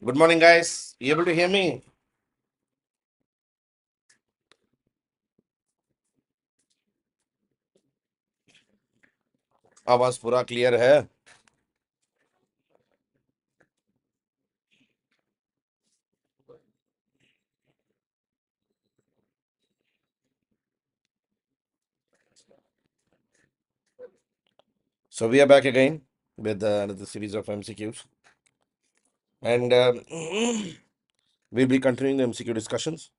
Good morning, guys. You able to hear me? आवाज पूरा clear है. So we are back again with another series of MCQs, and we'll be continuing the MCQ discussions.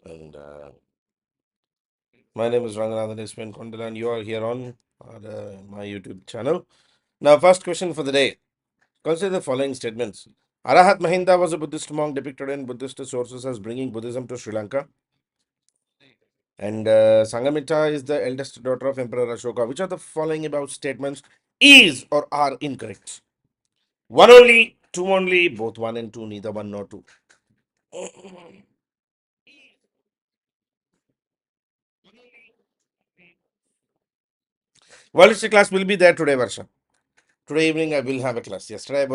And my name is Ranganathan Ismail Kondala, and you are here on my YouTube channel. Now, first question for the day. Consider the following statements. Arahat Mahinda was a Buddhist monk depicted in Buddhist sources as bringing Buddhism to Sri Lanka. And Sangamita is the eldest daughter of Emperor Ashoka. Which of the following about statements is or are incorrect? One only, two only, both one and two, neither one nor two. Well, it's a class will be there today, Varsha. Today evening I will have a class. Yesterday I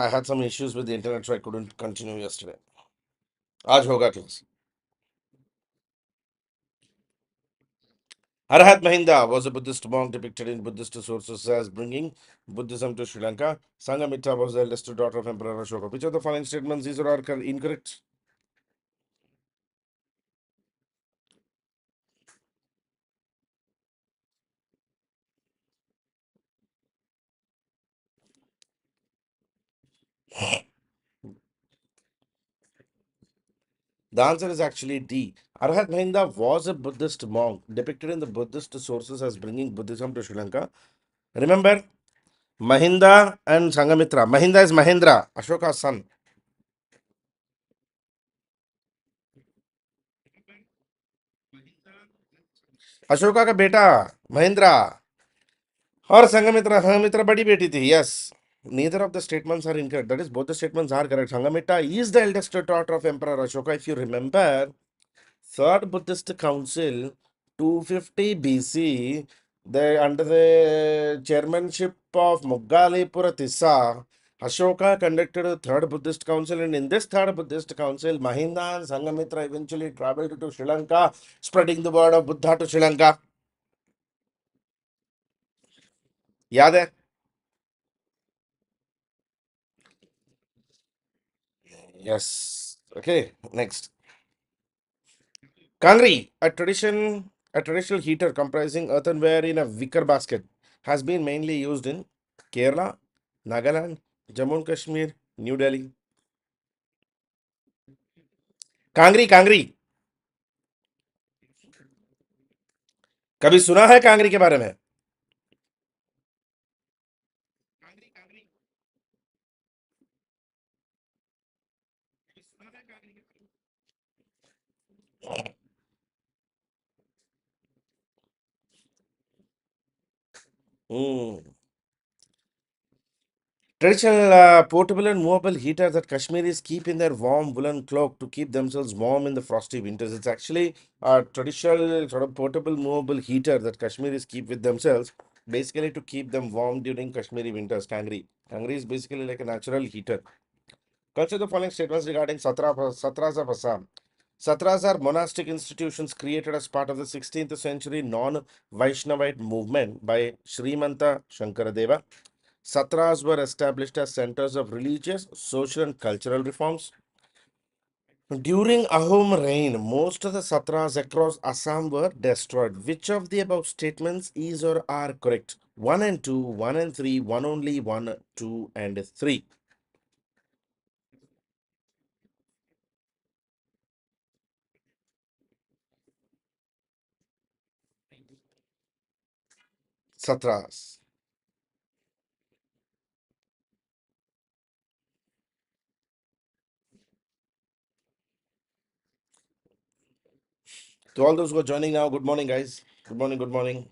had some issues with the internet, so I couldn't continue yesterday. आज होगा class. Arhat Mahinda was a Buddhist monk depicted in Buddhist sources as bringing Buddhism to Sri Lanka. Sangamita was the eldest daughter of Emperor Ashoka. Which of the following statements is or are incorrect? The answer is actually D. Arhat Mahinda was a Buddhist monk depicted in the Buddhist sources as bringing Buddhism to Sri Lanka. Remember, Mahinda and Sangamitra. Mahinda is Mahendra, Ashoka's son. Ashoka का बेटा महेंद्रा और संगमित्रा बड़ी बेटी थी. Yes, neither of the statements are incorrect. That is, both the statements are correct. Sangamitra is the eldest daughter of Emperor Ashoka. If you remember, Third Buddhist Council, 250 BC, under the chairmanship of Moggalipura Tissa, Ashoka conducted a Third Buddhist Council, and in this Third Buddhist Council, Mahinda and Sangamitra eventually traveled to Sri Lanka, spreading the word of Buddha to Sri Lanka. याद है? Yes. Okay. Next. Kangri, a traditional heater comprising earthenware in a wicker basket, has been mainly used in Kerala, Nagaland, Jammu and Kashmir, New Delhi. Kangri Kangri कभी सुना है कांगरी के बारे में? Hmm. Traditional portable and movable heater that Kashmiris keep in their warm woolen cloak to keep themselves warm in the frosty winters. It's actually a traditional sort of portable movable heater that Kashmiris keep with themselves, basically to keep them warm during Kashmiri winters. Kangri. Kangri is basically like a natural heater. Consider the following statements regarding Satras of Assam. Satras are monastic institutions created as part of the 16th century non-Vaishnavite movement by Srimanta Shankaradeva. Satras were established as centers of religious, social, and cultural reforms. During Ahom reign, most of the satras across Assam were destroyed. Which of the above statements is or are correct? 1 and 2, 1 and 3, 1 only, 1, 2, and 3. Satras. To all those who are joining now, good morning, guys. Good morning, good morning.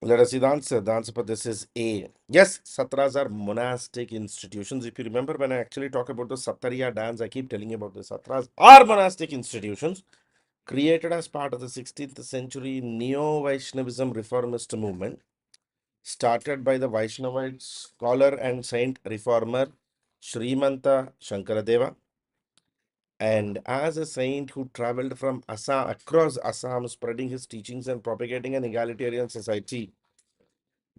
Let us see the answer. The answer for this is A. Yes, Satras are monastic institutions. If you remember, when I actually talk about the Sattariya dance, I keep telling you about the Satras are monastic institutions created as part of the 16th century Neo Vaishnavism reformist movement, started by the Vaishnavite scholar and saint reformer Srimanta Shankaradeva. And as a saint who traveled from Assam across Assam, spreading his teachings and propagating an egalitarian society,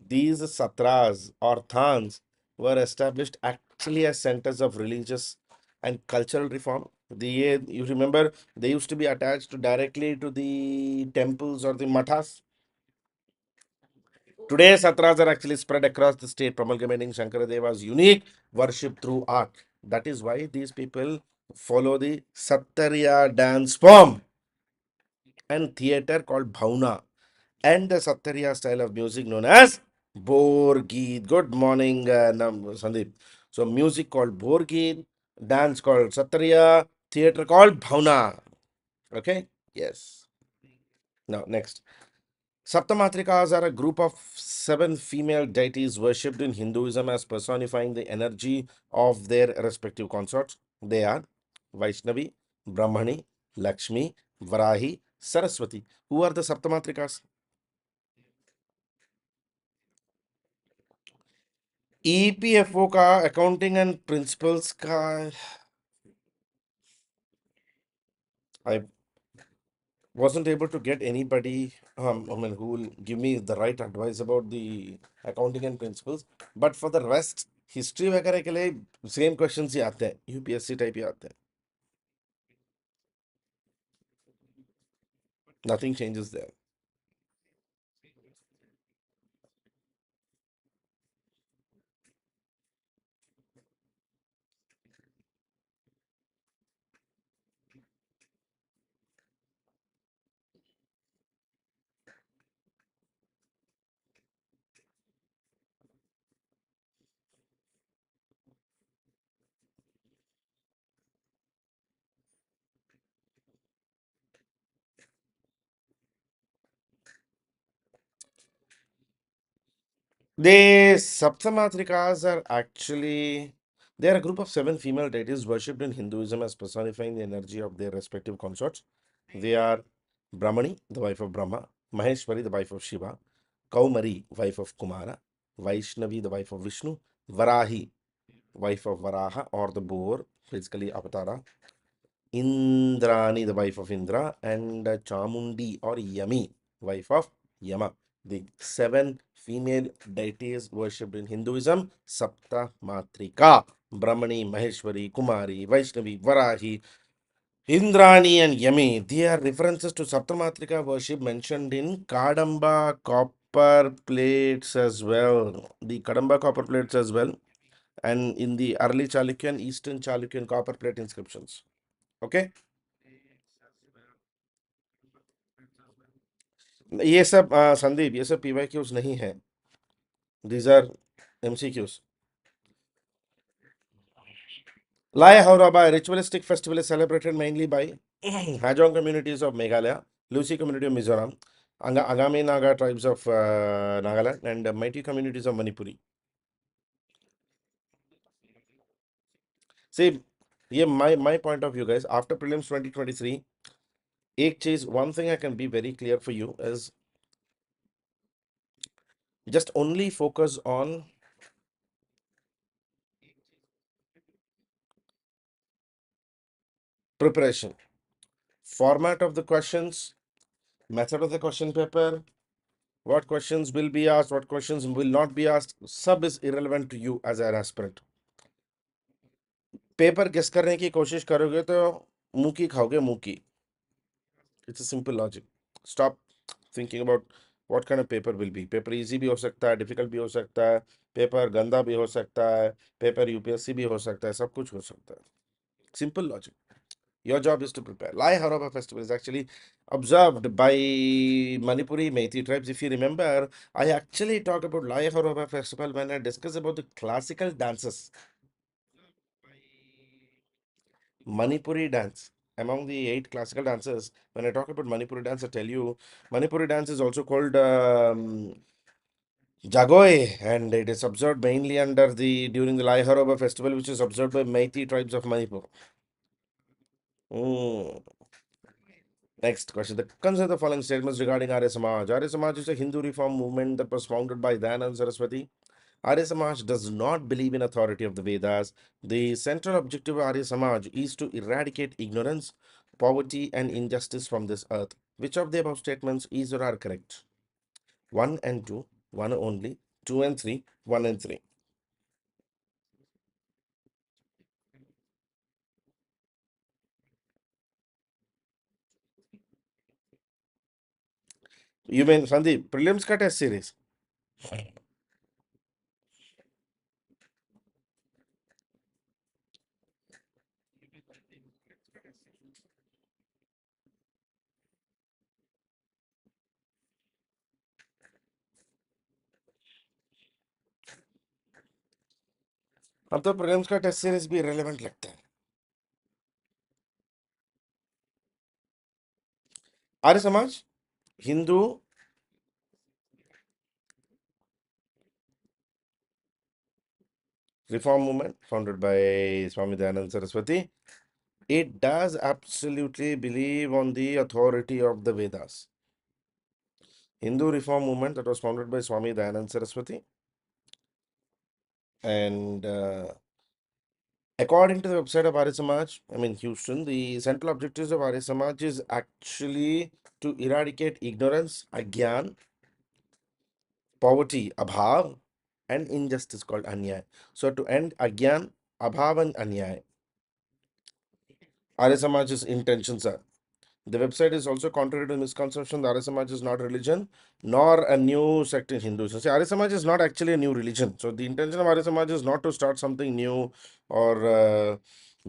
these satras or thans were established actually as centers of religious and cultural reform. You remember, they used to be attached directly to the temples or the mathas. Today, satras are actually spread across the state, promulgating Shankaradeva's unique worship through art. That is why these people follow the Sattariya dance form and theater called Bhauna, and the Sattariya style of music known as Borgeet. Good morning, Sandeep. So, music called Borgeet, dance called Sattariya, theater called Bhauna. Okay? Yes. Now, next. Saptamatrikas are a group of seven female deities worshipped in Hinduism as personifying the energy of their respective consorts. They are Vaishnavi, Brahmani, Lakshmi, Varahi, Saraswati. Who are the Saptamatrikas? EPFO का accounting and principles का I wasn't able to get anybody I mean, who will give me the right advice about the accounting and principles. But for the rest, history वगैरह के लिए same questions ही आते हैं, UPSC type ही आते हैं. Nothing changes there. The Saptamatrikas are actually they are a group of seven female deities worshipped in Hinduism as personifying the energy of their respective consorts. They are Brahmani, the wife of Brahma; Maheshwari, the wife of Shiva; Kaumari, wife of Kumara; Vaishnavi, the wife of Vishnu; Varahi, wife of Varaha or the boar, basically Avatara; Indrani, the wife of Indra; and Chamundi or Yami, wife of Yama. The seven female deities worshipped in Hinduism, Sapta Matrika, Brahmani, Maheshwari, Kumari, Vaishnavi, Varahi, Indrani, and Yami. They are references to Saptamatrika worship mentioned in Kadamba copper plates as well. The Kadamba copper plates as well, and in the early Chalukyan, Eastern Chalukyan copper plate inscriptions. Okay. ये सब संदीप ये सब PYQs नहीं है. These are MCQs. Lai Hauraba, a ritualistic festival, is celebrated mainly by Hajong communities of Meghalaya, Lusi community of Mizoram, Agami Naga tribes of Nagaland, and Mighty communities of Manipuri. See, yeah, my point of view, guys, after prelims 2023, one thing I can be very clear for you is just only focus on preparation, format of the questions, method of the question paper, what questions will be asked, what questions will not be asked. Sub is irrelevant to you as an aspirant. Paper guess करने की कोशिश करोगे तो मुंह की खाओगे मुंह की. It's a simple logic. Stop thinking about what kind of paper will be. Paper easy भी हो सकता है, डिफिकल्ट भी हो सकता है, पेपर गंदा भी हो सकता है, पेपर यूपीएससी भी हो सकता है, सब कुछ हो सकता है. Simple logic. Your job is to prepare. Lai Haroba festival is actually observed by Manipuri Meitei tribes. If you remember, I actually talked about Lai Haroba festival when I discussed about the classical dances. Manipuri dance. Among the 8 classical dances, when I talk about Manipuri dance, I tell you, Manipuri dance is also called Jagoi, and it is observed mainly under the during the Lai Haroba festival, which is observed by Meitei tribes of Manipur. Mm. Next question. Consider the following statements regarding Arya Samaj. Arya Samaj is a Hindu reform movement that was founded by Dayanand Saraswati. Arya Samaj does not believe in authority of the Vedas. The central objective of Arya Samaj is to eradicate ignorance, poverty, and injustice from this earth. Which of the above statements is or are correct? 1 and 2, 1 only, 2 and 3, 1 and 3. You mean Sandeep, prelims ka test series? अब तो prelims का test series भी irrelevant लगता है. Arya Samaj, Hindu reform movement founded by Swami Dayanand Saraswati. It does absolutely believe on the authority of the Vedas. Hindu reform movement that was founded by Swami Dayanand Saraswati. And according to the website of Arya Samaj, I mean Houston, the central objectives of Arya Samaj is actually to eradicate ignorance, agyan, poverty, abhav, and injustice called anyay. So to end agyan, abhav, and anyay, Arya Samaj's intentions are. The website is also contrary to the misconception that Arya Samaj is not a religion nor a new sect in Hinduism. See, Arya Samaj is not actually a new religion. So the intention of Arya Samaj is not to start something new or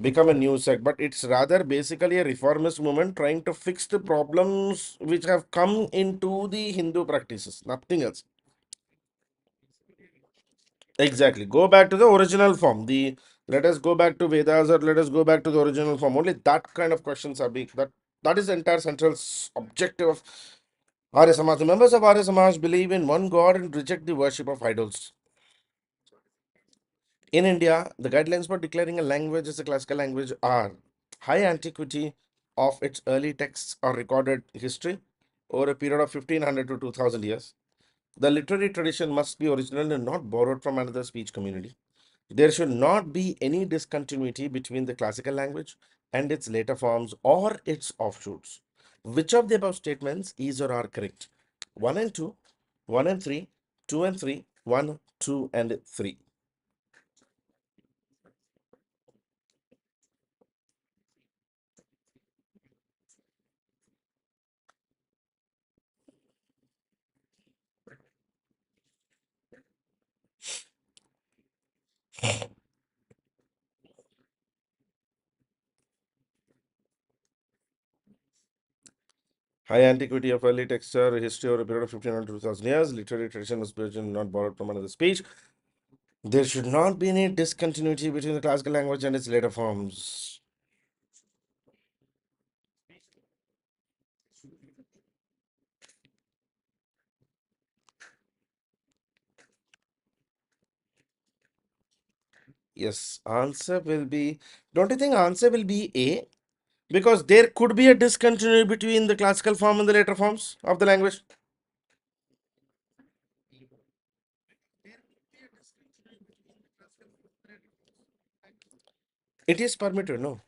become a new sect, but it's rather basically a reformist movement trying to fix the problems which have come into the Hindu practices. Nothing else. Exactly. Go back to the original form. The let us go back to Vedas or let us go back to the original form. Only that kind of questions are being that is the entire central objective of Arya Samaj. The members of Arya Samaj believe in one God and reject the worship of idols. In India, the guidelines for declaring a language as a classical language are high antiquity of its early texts or recorded history over a period of 1500 to 2000 years. The literary tradition must be original and not borrowed from another speech community. There should not be any discontinuity between the classical language and its later forms or its offshoots. Which of the above statements is or are correct? 1 and 2, 1 and 3, 2 and 3, 1, 2 and 3. High antiquity of early texture, history over a period of 1500 to 2000 years, literary tradition was original, not borrowed from another speech. There should not be any discontinuity between the classical language and its later forms. Yes, answer will be. Don't you think answer will be A? Because there could be a discontinuity between the classical form and the later forms of the language. It is permitted, no.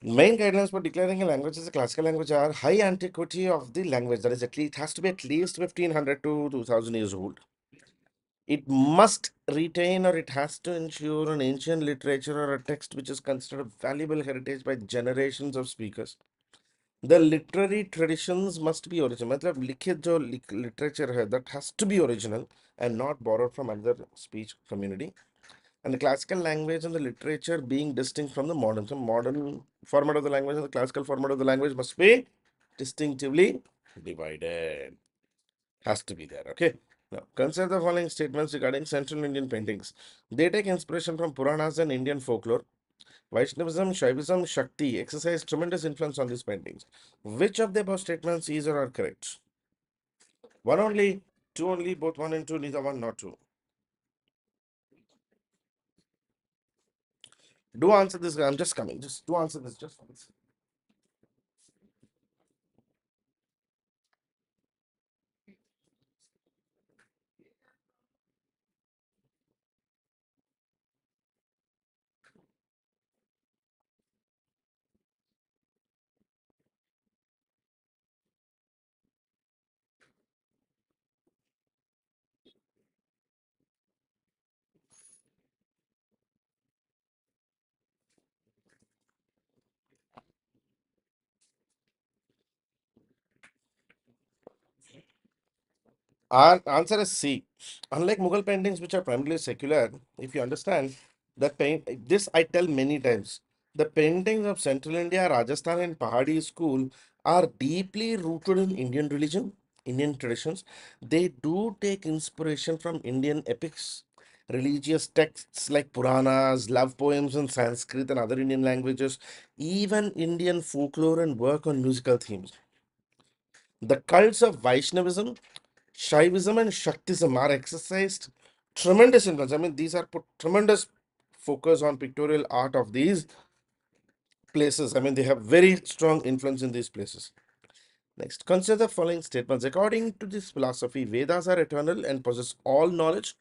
Main guidelines for declaring a language as a classical language are high antiquity of the language. That is, at least it has to be at least 1500 to 2000 years old. It must retain or it has to ensure an ancient literature or a text which is considered a valuable heritage by generations of speakers. The literary traditions must be original. मतलब लिखित जो literature है, that has to be original and not borrowed from another speech community. And the classical language and the literature being distinct from the modern. So modern format of the language and the classical format of the language must be distinctively divided. Has to be there. Okay. Now consider the following statements regarding Central Indian paintings. They take inspiration from Puranas and Indian folklore. Vaishnavism, Shaivism, Shakti exercise tremendous influence on these paintings. Which of the above statements is or are correct? One only, Two only, both one and two, neither one nor two. Do answer this. I'm just coming. Just do answer this. Just once. Our answer is C. Unlike Mughal paintings, which are primarily secular, if you understand that this I tell many times. The paintings of Central India, Rajasthan, and Pahadi school are deeply rooted in Indian religion, Indian traditions. They do take inspiration from Indian epics, religious texts like Puranas, love poems in Sanskrit and other Indian languages, even Indian folklore and work on musical themes. The cults of Vaishnavism, Shaivism, and Shaktism are exercised tremendous influence. I mean, these are put tremendous focus on pictorial art of these places. I mean, they have very strong influence in these places. Next, consider the following statements. According to this philosophy, Vedas are eternal and possess all knowledge.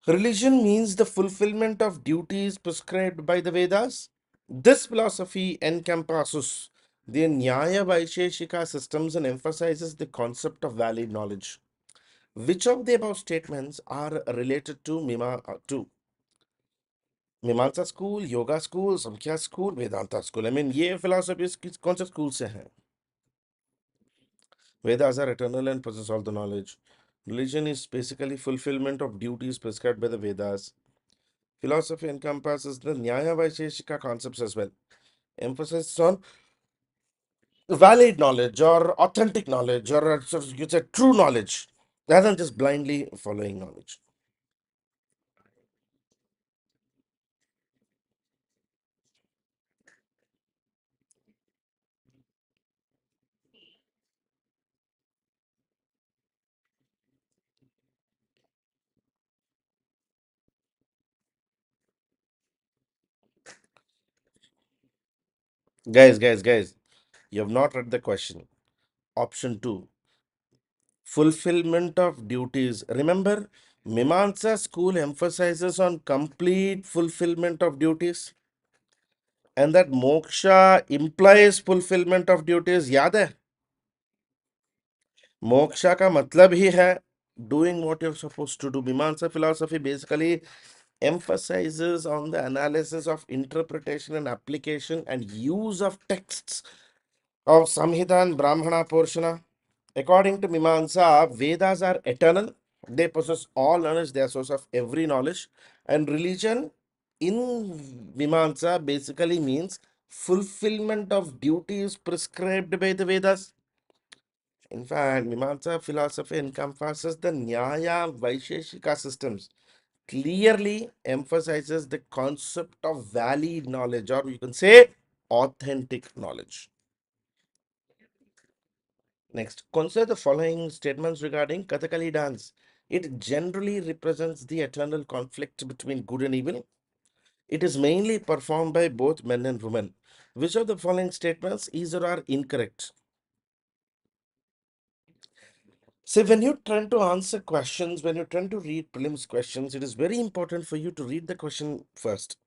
Religion means the fulfillment of duties prescribed by the Vedas. This philosophy encompasses the Nyaya Vaisheshika systems and emphasizes the concept of valid knowledge. Which of the above statements are related to मीमांसा school, yoga school, samkhya school, vedanta school? I mean, ये philosophies कौन से school से हैं? Vedas are eternal and possess all the knowledge. Religion is basically fulfillment of duties prescribed by the Vedas. Philosophy encompasses the Nyaya Vaisheshika concepts as well. Emphasis on valid knowledge or authentic knowledge or you say true knowledge rather than just blindly following knowledge. Guys, you have not read the question. Option 2, fulfillment of duties. Remember, Mimamsa school emphasizes on complete fulfillment of duties and that moksha implies fulfillment of duties. याद है? मोक्षा का मतलब ही है doing what you're supposed to do. Mimamsa philosophy basically emphasizes on the analysis of interpretation and application and use of texts of Samhita and Brahmana Porshana. According to Mimamsa, Vedas are eternal. They possess all knowledge. They are source of every knowledge. And religion in Mimamsa basically means fulfillment of duties prescribed by the Vedas. In fact, Mimamsa philosophy encompasses the Nyaya Vaisheshika systems, clearly emphasizes the concept of valid knowledge, or you can say authentic knowledge. Next, consider the following statements regarding Kathakali dance. It generally represents the eternal conflict between good and evil. It is mainly performed by both men and women. Which of the following statements is or are incorrect? So, when you try to answer questions, when you try to read prelims questions, it is very important for you to read the question first.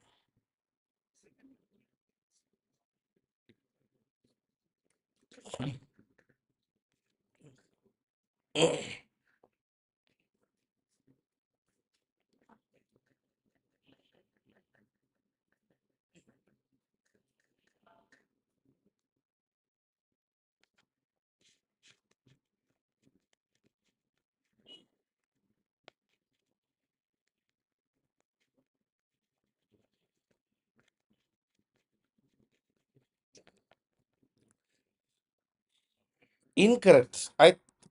Incorrect.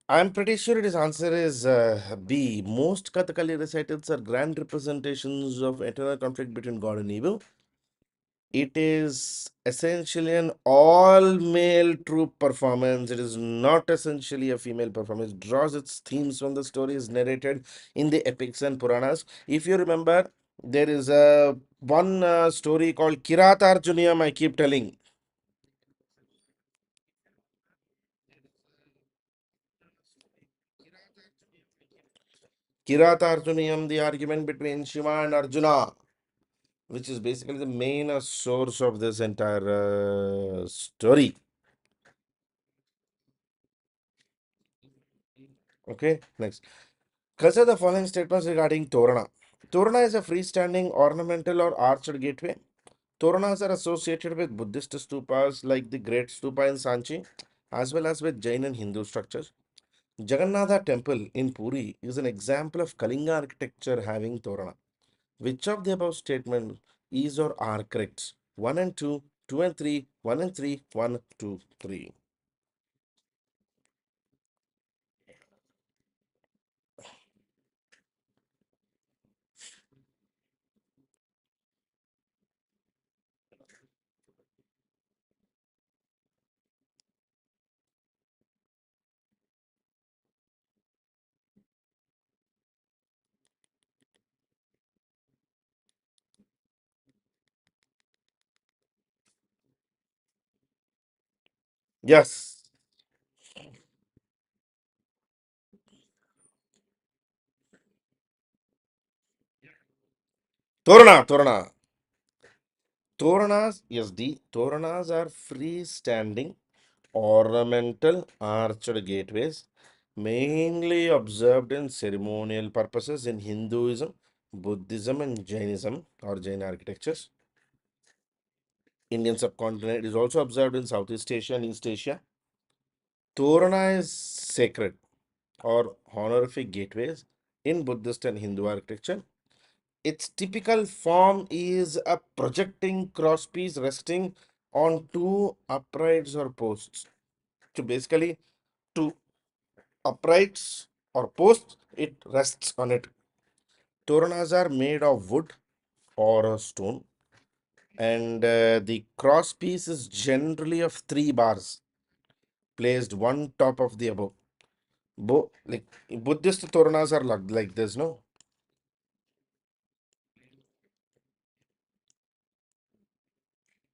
I'm pretty sure his answer is B. Most Kathakali recitals are grand representations of eternal conflict between God and evil. It is essentially an all male troop performance. It is not essentially a female performance. It draws its themes from the stories narrated in the epics and Puranas. If you remember, there is a one story called Kiratarjuniyam, I keep telling. Kiratarjuniyam, the argument between Shiva and Arjuna, which is basically the main source of this entire story. Okay, next. Consider the following statements regarding Torana. Torana is a freestanding ornamental or arched gateway. Toranas are associated with Buddhist stupas like the Great Stupa in Sanchi, as well as with Jain and Hindu structures. Jagannatha Temple in Puri is an example of Kalinga architecture having Torana. Which of the above statements is or are correct? 1 and 2, 2 and 3, 1 and 3, 1, 2, 3. Yes. Torana, Torana. Toranas, yes, D. Toranas are freestanding ornamental arched gateways, mainly observed in ceremonial purposes in Hinduism, Buddhism, and Jainism or Jain architectures. Indian subcontinent is also observed in Southeast Asia and East Asia. Torana is sacred or honorific gateways in Buddhist and Hindu architecture. Its typical form is a projecting crosspiece resting on two uprights or posts. So basically, two uprights or posts, it rests on it. Toranas are made of wood or a stone, and the crosspiece is generally of three bars placed one top of the above. Like Buddhist Toranas are like this, no?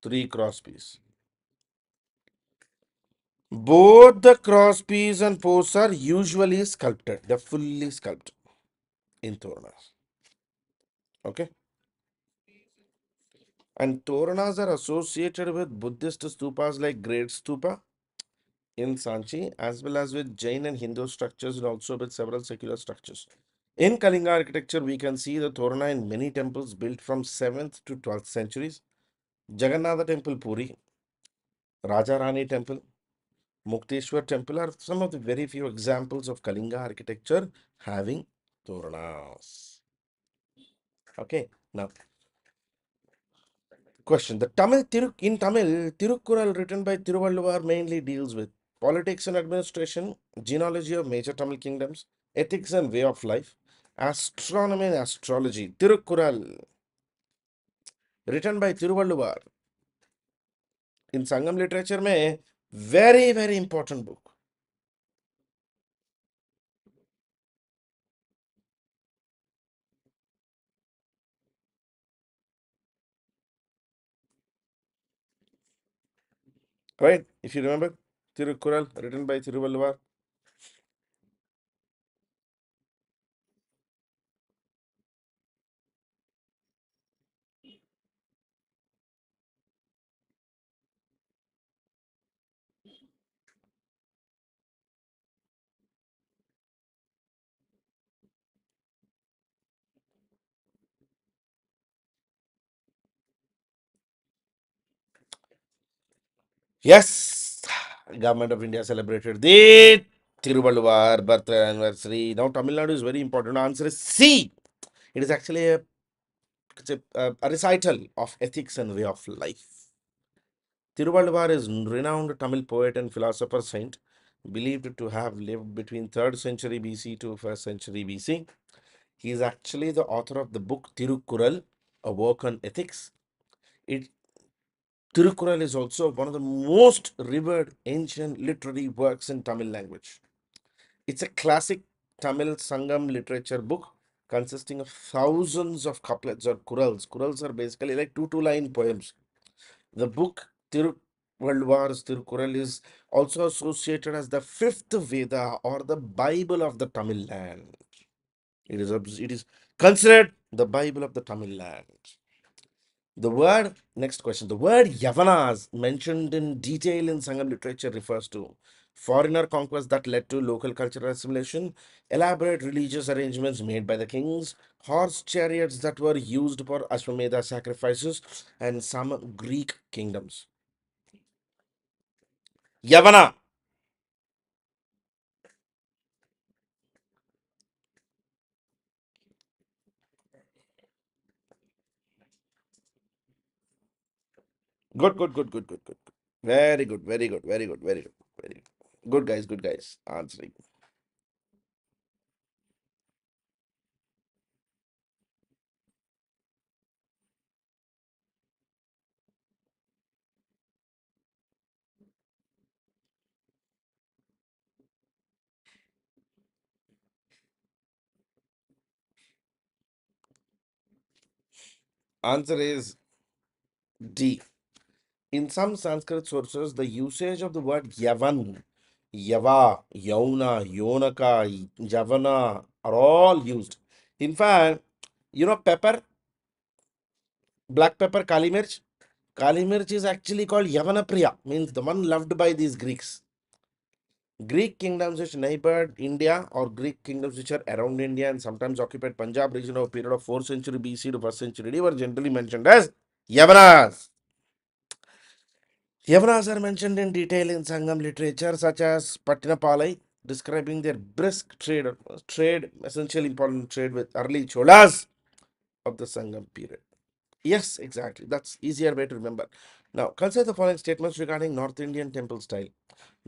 Three crosspiece. Both the crosspiece and posts are usually sculpted. They're fully sculpted in Toranas. Okay. And Toranas are associated with Buddhist stupas like Great Stupa in Sanchi, as well as with Jain and Hindu structures, and also with several secular structures. In Kalinga architecture, we can see the Torana in many temples built from 7th to 12th centuries. Jagannatha Temple Puri, Raja Rani Temple, Mukteshwar Temple are some of the very few examples of Kalinga architecture having Toranas. Okay, now question. In Tamil, Tirukkural written by Tiruvalluvar mainly deals with politics and administration, genealogy of major Tamil kingdoms, ethics and way of life, astronomy and astrology. Tirukkural written by Tiruvalluvar in Sangam literature में very important book. Right? If you remember, Tirukkural written by Tiruvalluvar. Yes, Government of India celebrated the Tiruvalluvar birth anniversary. Now, Tamil Nadu is very important. Answer is C. It is actually a recital of ethics and way of life. Tiruvalluvar is renowned Tamil poet and philosopher saint, believed to have lived between 3rd century BC to 1st century BC. He is actually the author of the book Tirukkural, a work on ethics. It Tirukural is also one of the most revered ancient literary works in Tamil language. It's a classic Tamil Sangam literature book consisting of thousands of couplets or kurals. Kurals are basically like two-line poems. The book Tiruvallvar's Tirukural is also associated as the fifth Veda or the Bible of the Tamil land. It is considered the Bible of the Tamil land. Next question. The word Yavanas mentioned in detail in Sangam literature refers to foreigner conquest that led to local cultural assimilation, elaborate religious arrangements made by the kings, horse chariots that were used for Ashwamedha sacrifices, and some Greek kingdoms. Yavana. Good, good, good, good, good, good. Very good, very good, very good, very good, very good. Good guys. Answering. Answer is D. In some Sanskrit sources, the usage of the word Yavan, Yava, Yauna, Yonaka, Javana are all used. In fact, pepper, black pepper, Kali Mirch. Kali Mirch is actually called Yavana Priya, means the one loved by these Greeks. Greek kingdoms which neighbored India or Greek kingdoms which are around India and sometimes occupied Punjab region over a period of 4th century BC to 1st century AD were generally mentioned as Yavanas. Yavanas are mentioned in detail in Sangam literature such as Pattinapalai, describing their brisk trade, essentially important trade with early Cholas of the Sangam period. Yes, exactly. That's easier way to remember. Now, consider the following statements regarding North Indian temple style.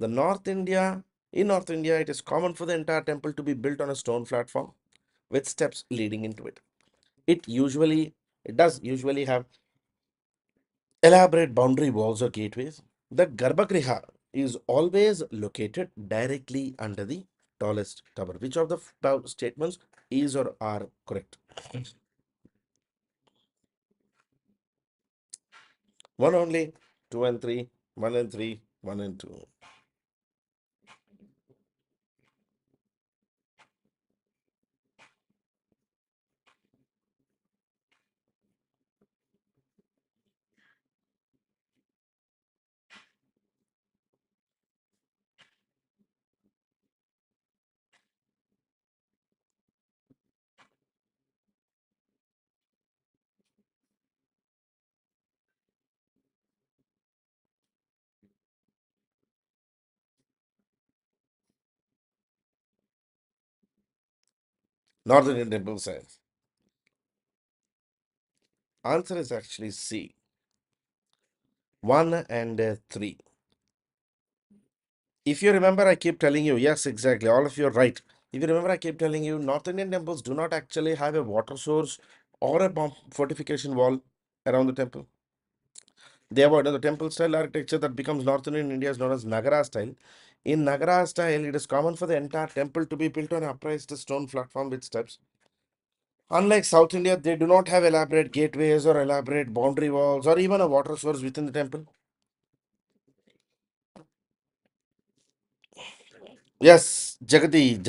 In North India, it is common for the entire temple to be built on a stone platform with steps leading into it. It does usually have elaborate boundary walls or gateways. The Garbhagriha is always located directly under the tallest tower. Which of the above statements is or are correct? One only, two and three, one and three, one and two. North Indian temple science. Answer is actually C. One and three. If you remember, I keep telling you, yes, exactly. All of you are right. If you remember, I keep telling you, North Indian temples do not actually have a water source or a bomb fortification wall around the temple. They have the temple style architecture that becomes Northern in India is known as Nagara style. In Nagara style, it is common for the entire temple to be built on an upraised stone platform with steps. Unlike South India, they do not have elaborate gateways or elaborate boundary walls or even a water source within the temple. Yes, Jagati.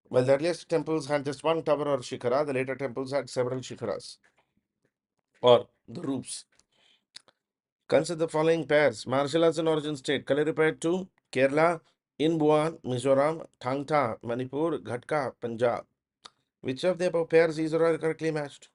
Well, the earliest temples had just one tower or shikara. The later temples had several shikaras or the roofs. Consider the following pairs. Martial as an origin state. Kaliripayat to Kerala, Inbuan, Mizoram, Thangta, Manipur, Ghatka, Punjab. Which of the above pairs is or are correctly matched?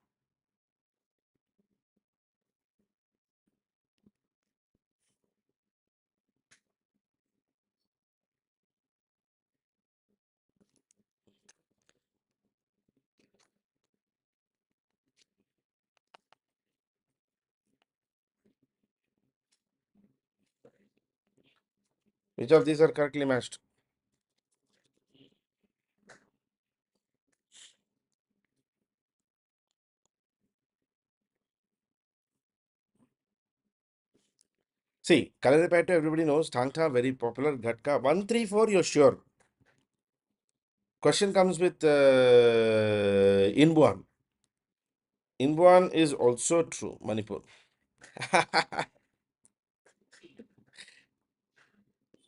Which of these are correctly matched? See, Kalaripaito, everybody knows. Tangta, very popular. Ghatka, 134, you're sure. Question comes with Inbuan. Inbuan is also true, Manipur.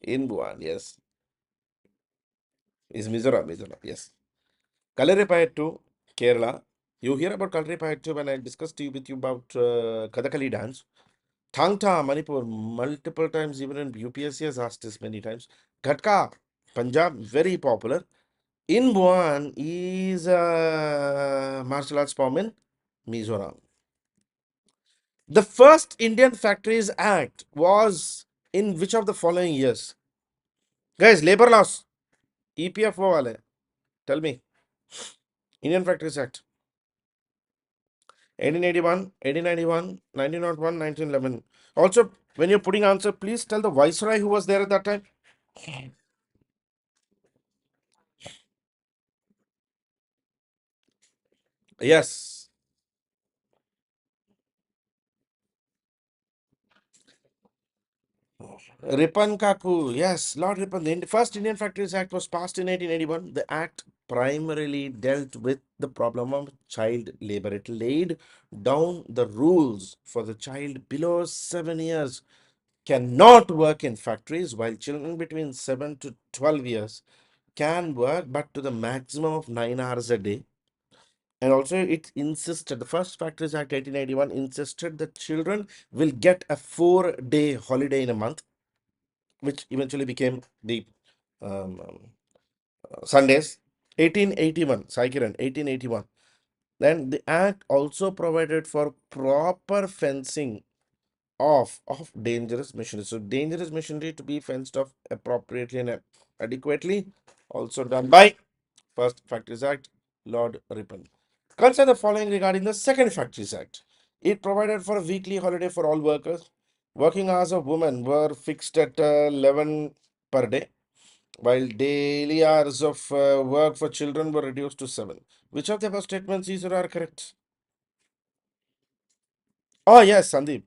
Inbuan, yes. Is Mizoram, Mizoram, yes. Kalaripaito, Kerala. You hear about Kalaripaito when I discussed with you about Kathakali dance. Thangta, Manipur, multiple times, even in UPSC has asked this many times. Ghatka, Punjab, very popular. Inbuan is a martial arts form in Mizoram. The first Indian Factories Act was in which of the following years? Guys, labor laws. EPFO wale. Tell me. Indian Factories Act. 1881, 1891, 1901, 1911. Also, when you're putting answer, please tell the viceroy who was there at that time. Yes. Ripan Kaku, yes, Lord Ripan. The first Indian Factories Act was passed in 1881. The act primarily dealt with the problem of child labor. It laid down the rules for the child below 7 years cannot work in factories, while children between 7 to 12 years can work, but to the maximum of 9 hours a day. And also, it insisted, the first Factories Act 1881 insisted that children will get a 4-day holiday in a month, which eventually became the um, um, Sundays. 1881, Saikiran, 1881. Then the act also provided for proper fencing of dangerous machinery. So dangerous machinery to be fenced off appropriately and adequately, also done by first Factories Act, Lord Ripon. Consider the following regarding the second Factories Act. It provided for a weekly holiday for all workers. Working hours of women were fixed at 11 per day, while daily hours of work for children were reduced to 7. Which of the above statements is or are correct? Oh, yes, Sandeep.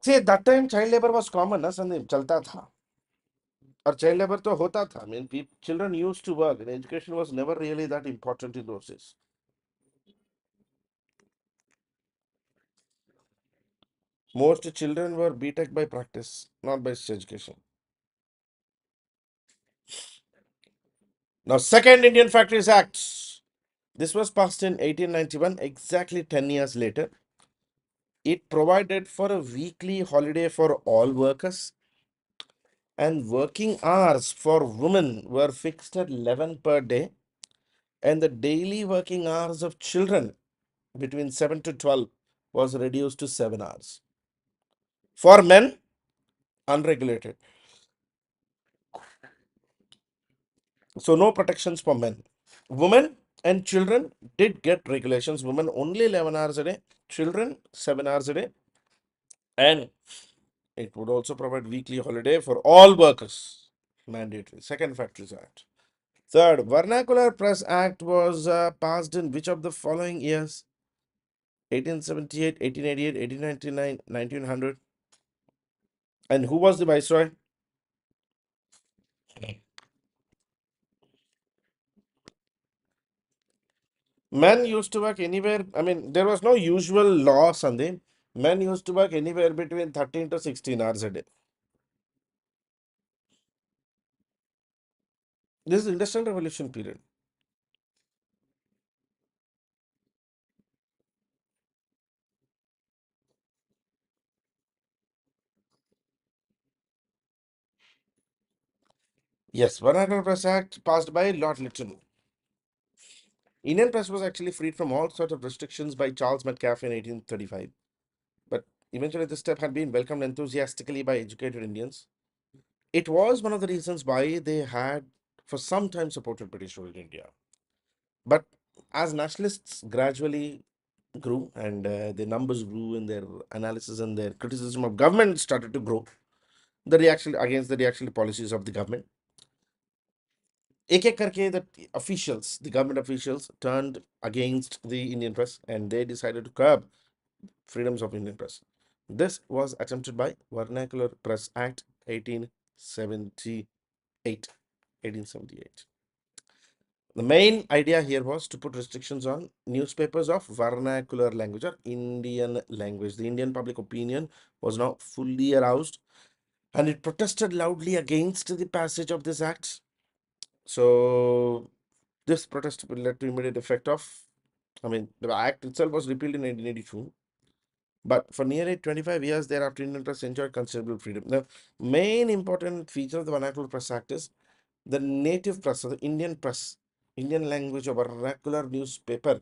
See, at that time, child labor was common, na, Sandeep? Chalta tha. Or child labor to hota tha. I mean, children used to work, and education was never really that important in those days. Most children were BTech by practice, not by education. Now, Second Indian Factories Act. This was passed in 1891, exactly 10 years later. It provided for a weekly holiday for all workers, and working hours for women were fixed at 11 per day, and the daily working hours of children between 7 to 12 was reduced to 7 hours. For men, unregulated. So, no protections for men. Women and children did get regulations. Women only 11 hours a day, children 7 hours a day, and it would also provide weekly holiday for all workers. Mandatory. Second Factories Act. Third, Vernacular Press Act was passed in which of the following years? 1878, 1888, 1899, 1900. And who was the viceroy? Men used to work anywhere. I mean, there was no usual law, Sandeep. Men used to work anywhere between 13 to 16 hours a day. This is Industrial Revolution period. Yes, Vernacular Press Act passed by Lord Lytton. Indian press was actually freed from all sorts of restrictions by Charles Metcalfe in 1835. But eventually, this step had been welcomed enthusiastically by educated Indians. It was one of the reasons why they had, for some time, supported British rule in India. But as nationalists gradually grew and their numbers grew and their analysis and their criticism of government started to grow, the reaction against the reactionary policies of the government, एक एक करके the officials, the government officials turned against the Indian press and they decided to curb freedoms of Indian press. This was attempted by Vernacular Press Act 1878. 1878. The main idea here was to put restrictions on newspapers of vernacular language or Indian language. The Indian public opinion was now fully aroused and it protested loudly against the passage of this act. So this protest led to immediate effect of, the act itself was repealed in 1982. But for nearly 25 years thereafter, Indian press enjoyed considerable freedom. The main important feature of the Vernacular Press Act is the native press, or the Indian press, Indian language or vernacular newspaper,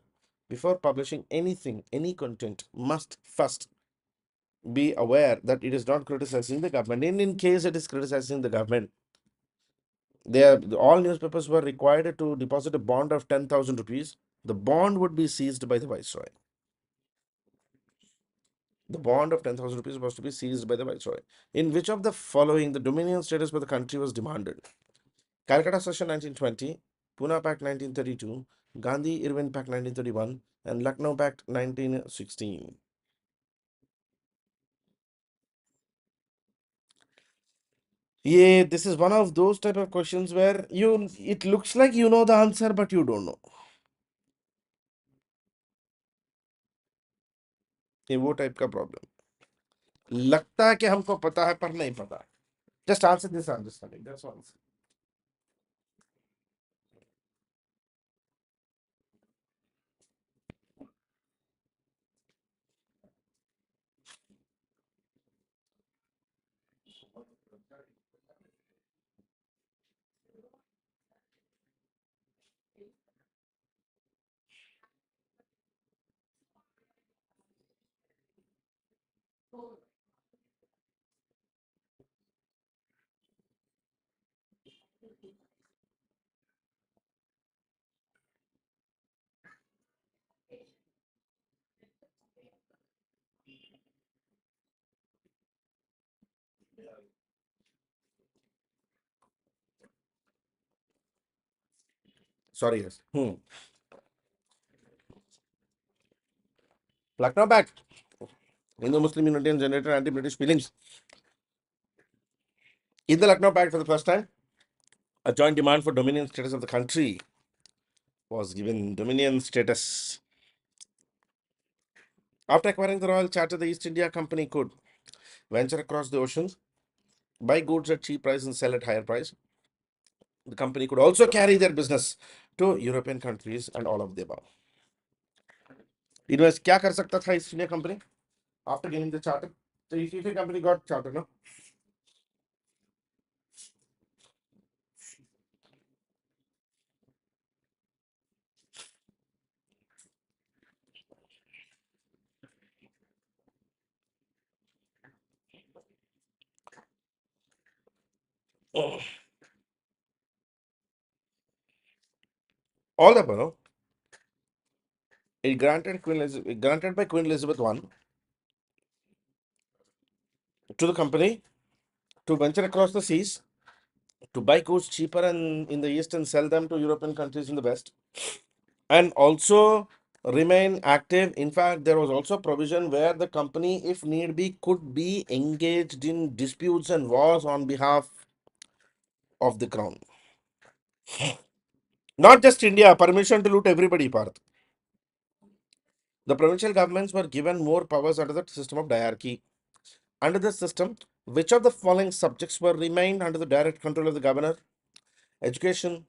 before publishing anything, any content, must first be aware that it is not criticizing the government. In case it is criticizing the government, all newspapers were required to deposit a bond of 10,000 rupees. The bond would be seized by the viceroy. The bond of 10,000 rupees was to be seized by the viceroy. In which of the following the dominion status for the country was demanded? Calcutta Session 1920, Pune Pact 1932, Gandhi Irwin Pact 1931, and Lucknow Pact 1916. Yeah, this is one of those type of questions where it looks like you know the answer, but you don't know. ये वो type का problem लगता है कि हमको पता है पर नहीं पता. Just answer this understanding. That's all. Sorry, yes. Lucknow Pact, Hindu-Muslim unity and generated anti-British feelings. In the Lucknow Pact, for the first time, a joint demand for dominion status of the country was given. Dominion status. After acquiring the royal charter, the East India Company could venture across the ocean, buy goods at cheap price and sell at higher price. The company could also carry their business to European countries and all of the above. Invest क्या कर सकता था east India company after getting the charter? So East India Company got charter, no? Oh. All the above, no? It granted by Queen Elizabeth I to the company to venture across the seas, to buy goods cheaper and in the east and sell them to European countries in the west, and also remain active. In fact, there was also provision where the company, if need be, could be engaged in disputes and wars on behalf of the crown. Not just India, permission to loot everybody, Parth. The provincial governments were given more powers under the system of diarchy. Under this system, which of the following subjects were remained under the direct control of the governor? Education,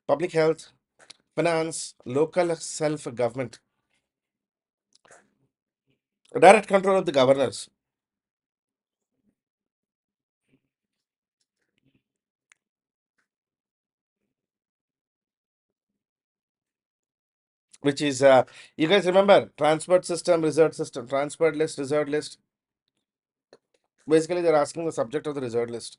public health, finance, local self-government. Direct control of the governors, which is, you guys remember, transport system, reserved system, transport list, reserved list. Basically, they're asking the subject of the reserved list.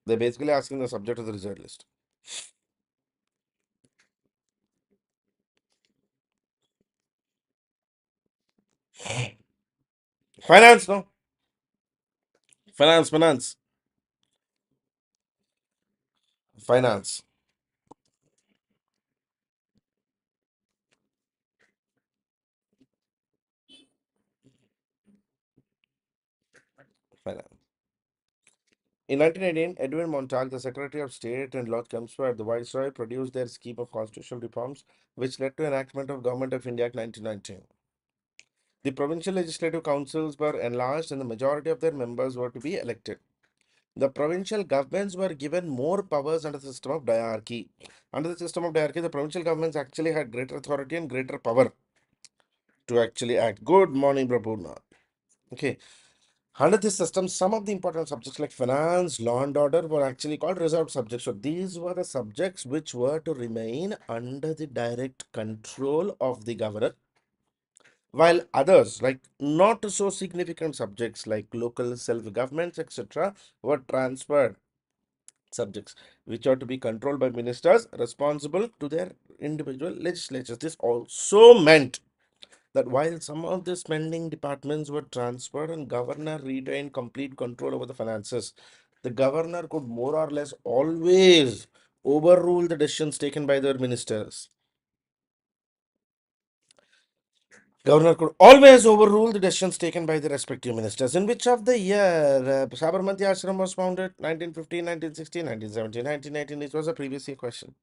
They're basically asking the subject of the reserved list. Finance, no? Finance, finance, finance, finance. In 1918, Edwin Montague, the Secretary of State, and Lord Chelmsford, the Viceroy, produced their scheme of constitutional reforms, which led to enactment of Government of India Act 1919. The provincial legislative councils were enlarged and the majority of their members were to be elected. The provincial governments were given more powers under the system of diarchy. Under the system of diarchy, the provincial governments actually had greater authority and greater power to actually act. Good morning, Prabhuna. Okay. Under this system, some of the important subjects like finance, law and order were actually called reserved subjects. So these were the subjects which were to remain under the direct control of the governor, while others, like not so significant subjects like local self-governments, etc., were transferred subjects which are to be controlled by ministers responsible to their individual legislatures. This also meant that while some of the spending departments were transferred and governor retained complete control over the finances, the governor could more or less always overrule the decisions taken by their ministers. Governor could always overrule the decisions taken by the respective ministers. In which of the year Sabarmati Ashram was founded? 1915, 1916, 1917, 1918. It was a previous year question.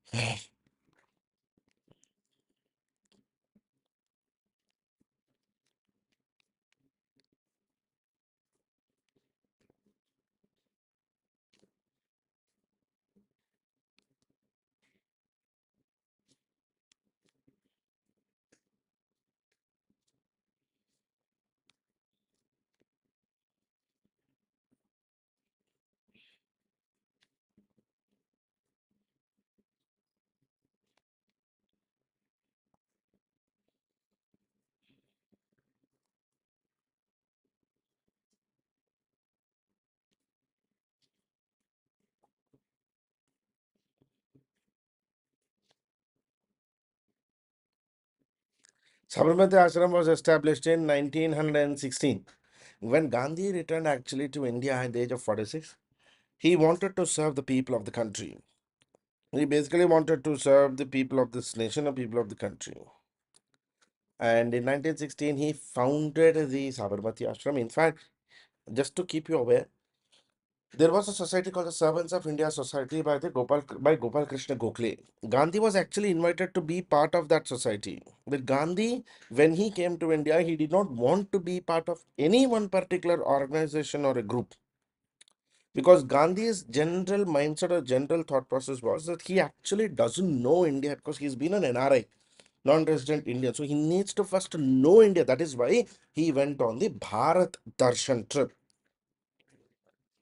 Sabarmati Ashram was established in 1916. When Gandhi returned actually to India at the age of 46, he wanted to serve the people of the country. He basically wanted to serve the people of this nation and people of the country. And in 1916, he founded the Sabarmati Ashram. In fact, just to keep you aware, there was a society called the Servants of India Society by Gopal Krishna Gokhale. Gandhi was actually invited to be part of that society. But Gandhi, when he came to India, he did not want to be part of any one particular organization or a group. Because Gandhi's general mindset or general thought process was that he actually doesn't know India because he's been an NRI, non-resident Indian. So he needs to first know India. That is why he went on the Bharat Darshan trip.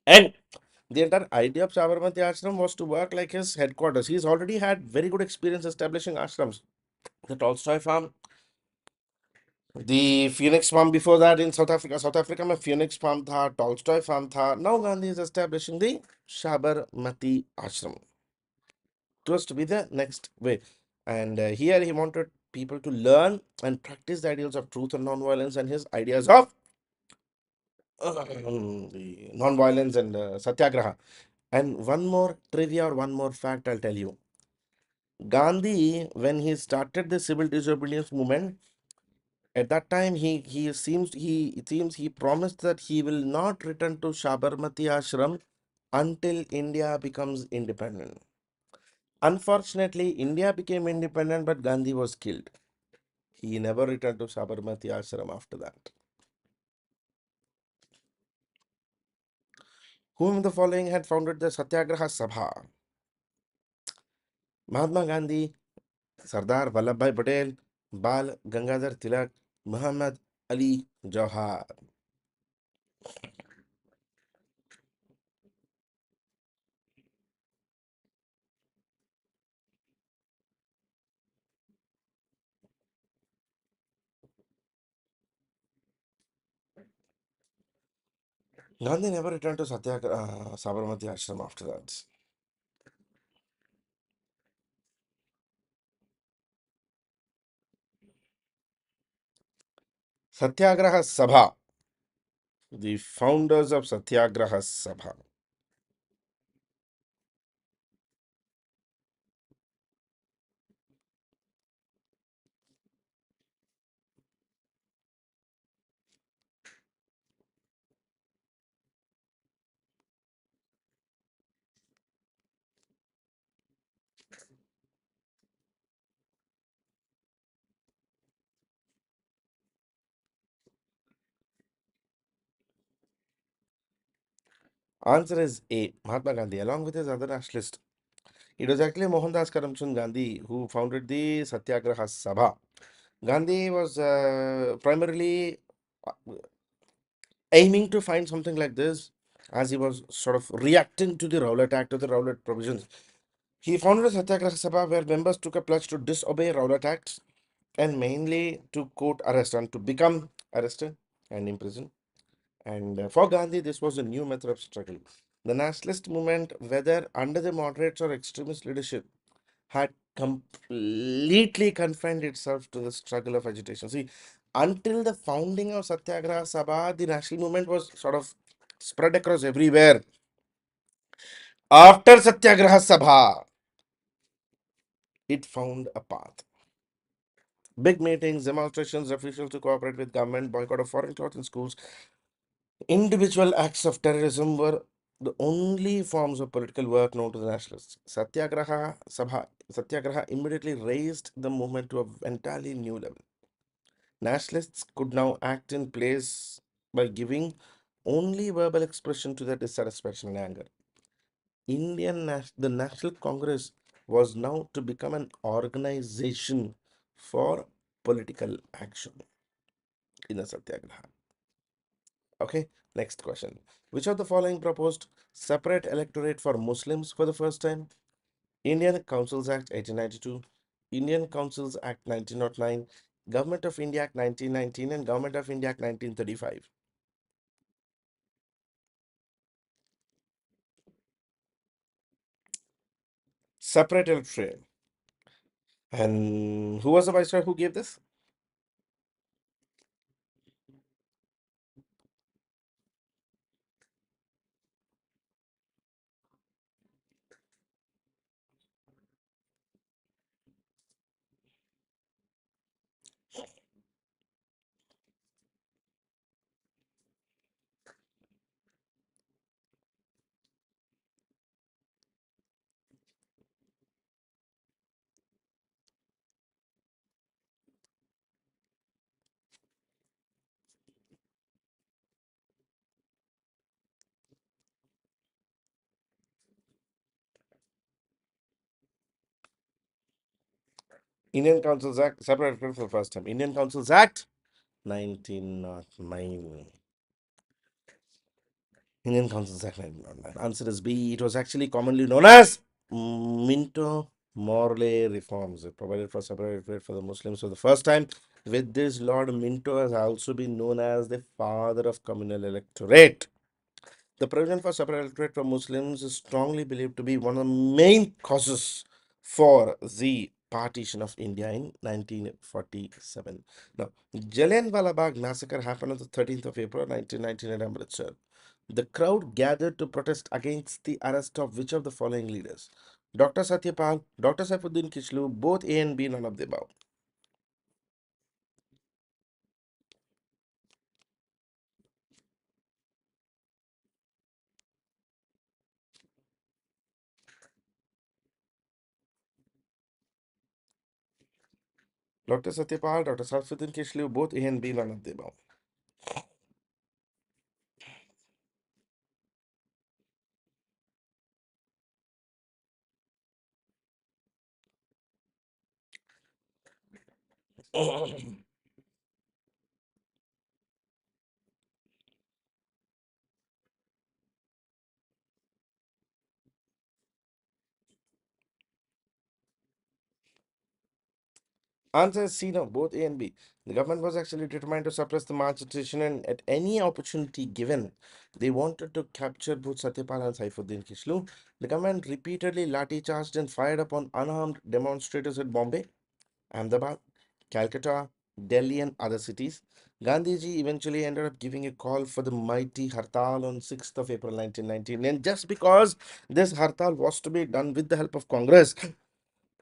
And the entire idea of Sabarmati Ashram was to work like his headquarters. He's already had very good experience establishing ashrams. The Tolstoy farm, the Phoenix farm before that in South Africa. South Africa में Phoenix farm था, Tolstoy farm था. Now Gandhi is establishing the Sabarmati Ashram. It was to be the next way. And here he wanted people to learn and practice the ideals of truth and non-violence and his ideas of the non-violence and satyagraha. And one more trivia or one more fact I'll tell you. Gandhi, when he started the civil disobedience movement, at that time he promised that he will not return to Sabarmati Ashram until India becomes independent. Unfortunately, India became independent, but Gandhi was killed. He never returned to Sabarmati Ashram after that. Whom the following had founded the Satyagraha Sabha? Mahatma Gandhi, Sardar Vallabhbhai Patel, Bal Gangadhar Tilak, Muhammad Ali Jawhar. Gandhi never returned to Sabarmati Ashram after that. Satyagraha Sabha. The founders of Satyagraha Sabha. Answer is A. Mahatma Gandhi, along with his other nationalists. It was actually Mohandas Karamchand Gandhi who founded the Satyagraha Sabha. Gandhi was primarily uh, aiming to find something like this as he was sort of reacting to the Rowlatt Act or the Rowlatt provisions. He founded a Satyagraha Sabha where members took a pledge to disobey Rowlatt Acts and mainly to quote arrest and to become arrested and imprisoned. And for Gandhi, this was a new method of struggle. The nationalist movement, whether under the moderates or extremist leadership, had completely confined itself to the struggle of agitation. See, until the founding of Satyagraha Sabha, the national movement was sort of spread across everywhere. After Satyagraha Sabha, it found a path. Big meetings, demonstrations, refusal to cooperate with government, boycott of foreign cloth in schools, individual acts of terrorism were the only forms of political work known to the nationalists. Satyagraha immediately raised the movement to an entirely new level. Nationalists could now act in place by giving only verbal expression to their dissatisfaction and anger. The National Congress was now to become an organization for political action in the Satyagraha. Okay, next question. Which of the following proposed separate electorate for Muslims for the first time? Indian Councils Act 1892, Indian Councils Act 1909, Government of India Act 1919, and Government of India Act 1935. Separate electorate. And who was the viceroy who gave this? Indian Councils Act, separate electorate for the first time. Indian Councils Act 1909. Indian Councils Act 1909. Answer is B. It was actually commonly known as Minto Morley reforms. It provided for separate electorate for the Muslims for the first time. With this, Lord Minto has also been known as the father of communal electorate. The provision for separate electorate for Muslims is strongly believed to be one of the main causes for the partition of India in 1947. Now, Jallianwala Bagh massacre happened on the 13th of April 1919 at Amritsar. The crowd gathered to protest against the arrest of which of the following leaders? Dr. Satyapal, Dr. Saifuddin Kishlu, both A and B, none of the above. Dr. Satyapal, Dr. Saifuddin Kishlu, both A and B, none of the above. Answer is C, no, both A and B. The government was actually determined to suppress the March agitation, and at any opportunity given, they wanted to capture both Satyapal and Saifuddin Kishlu. The government repeatedly lathi charged and fired upon unarmed demonstrators at Bombay, Ahmedabad, Calcutta, Delhi and other cities. Gandhiji eventually ended up giving a call for the mighty Hartal on 6th of April 1919. And just because this Hartal was to be done with the help of Congress,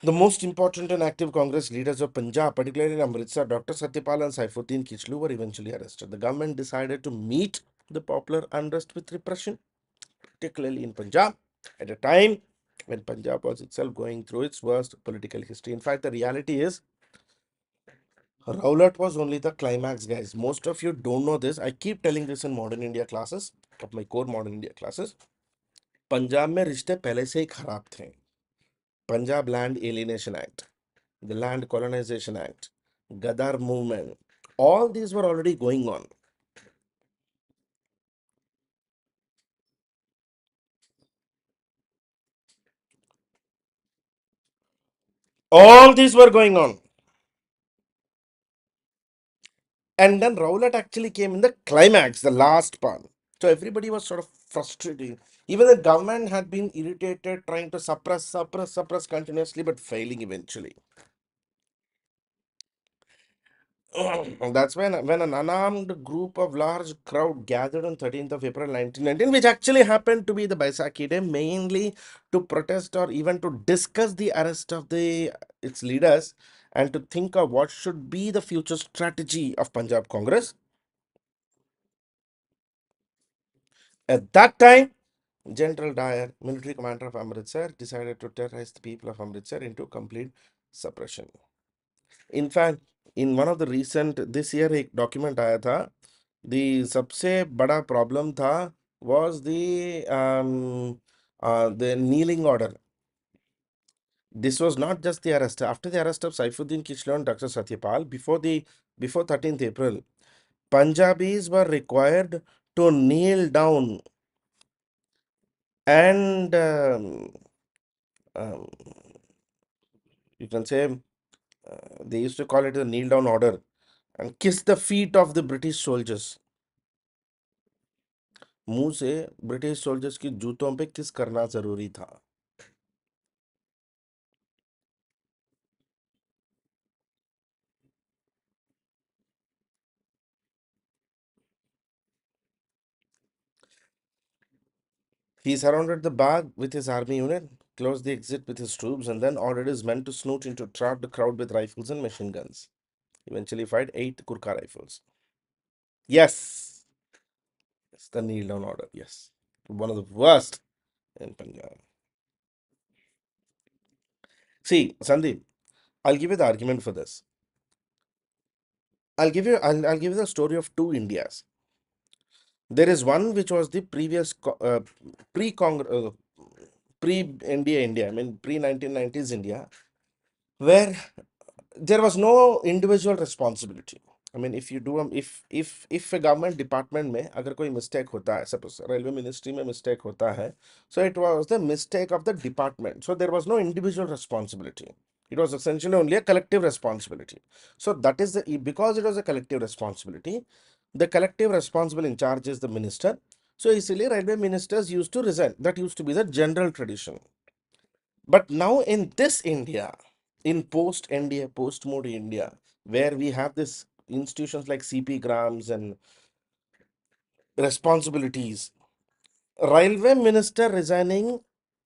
the most important and active Congress leaders of Punjab, particularly in Amritsar, Dr. Satyapal and Saifuddin Kichlu, were eventually arrested. The government decided to meet the popular unrest with repression, particularly in Punjab, at a time when Punjab was itself going through its worst political history. In fact, the reality is, Rowlatt was only the climax, guys. Most of you don't know this. I keep telling this in modern India classes, of my core modern India classes. Punjab में रिश्ते पहले से ही खराब थे. Punjab Land Alienation Act, the Land Colonization Act, Gadar movement, all these were already going on. All these were going on. And then Rowlatt actually came in the climax, the last part. So everybody was sort of frustrated. Even the government had been irritated, trying to suppress continuously, but failing eventually. That's when an unarmed group of large crowd gathered on 13th of April 1919, which actually happened to be the Baisakhi Day, mainly to protest or even to discuss the arrest of its leaders and to think of what should be the future strategy of Punjab Congress. At that time, General Dyer, military commander of Amritsar, decided to terrorize the people of Amritsar into complete suppression. In fact, in one of the recent this year एक document आया था, the सबसे बड़ा problem था was the kneeling order. This was not just the arrest. After the arrest of Saifuddin Kichlu and Dr. Satyapal, before 13th April, Punjabis were required to kneel down and um, you can say they used to call it the kneel down order and kiss the feet of the British soldiers. मुंह से British soldiers की जूतों पे किस करना जरूरी था. He surrounded the Bagh with his army unit, closed the exit with his troops, and then ordered his men to snoot into trap the crowd with rifles and machine guns. Eventually fired 8 Gurkha rifles. Yes, it's the kneel down order. Yes, one of the worst in Punjab. See, Sandeep, I'll give you the argument for this. I'll give you the story of two Indias. There is one which was the previous pre-India India. I mean pre-1990s India, where there was no individual responsibility. I mean, if you do if a government department में अगर कोई mistake होता है, suppose railway ministry में mistake होता है, so it was the mistake of the department. So there was no individual responsibility. It was essentially only a collective responsibility. So that is because it was a collective responsibility, the collective responsible in charge is the minister. So easily railway ministers used to resign. That used to be the general tradition. But now in this India, in post India, post mode India, where we have this institutions like CP Grams and responsibilities, railway minister resigning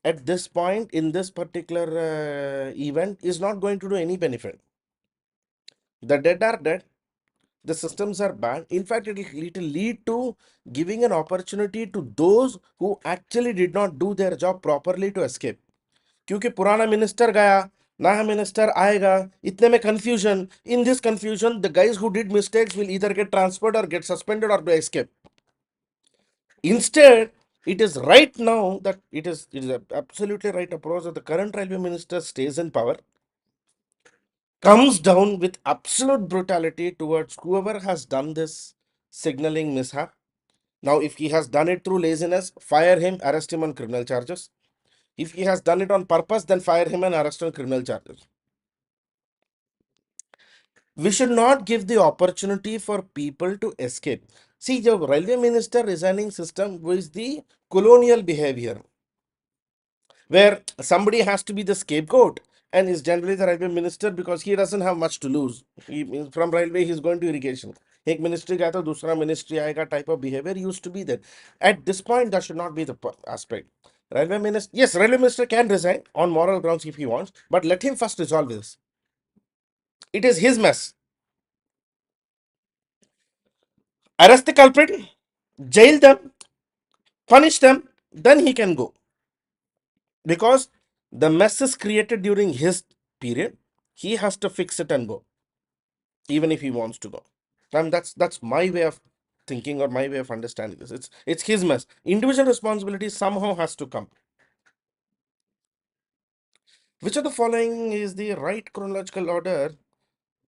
at this point in this particular event is not going to do any benefit. The dead are dead. The systems are bad. In fact, it will lead to giving an opportunity to those who actually did not do their job properly to escape. क्योंकि पुराना minister गया, नया minister आएगा, इतने में confusion. In this confusion, the guys who did mistakes will either get transferred or get suspended or escape. Instead, it is right now that it is absolutely right approach that the current railway minister stays in power, comes down with absolute brutality towards whoever has done this signaling mishap. Now, if he has done it through laziness, fire him, arrest him on criminal charges. If he has done it on purpose, then fire him and arrest on criminal charges. We should not give the opportunity for people to escape. See, the railway minister resigning system was the colonial behavior where somebody has to be the scapegoat and is generally the railway minister because he doesn't have much to lose. From railway, he's going to irrigation. एक ministry गया तो दूसरा ministry आएगा type of behavior used to be there. At this point, that should not be the aspect. Railway minister, yes, railway minister can resign on moral grounds if he wants, but let him first resolve this. It is his mess. Arrest the culprit, jail them, punish them, then he can go. Because the mess is created during his period, he has to fix it and go, even if he wants to go. And that's my way of thinking or my way of understanding this. It's his mess. Individual responsibility somehow has to come. Which of the following is the right chronological order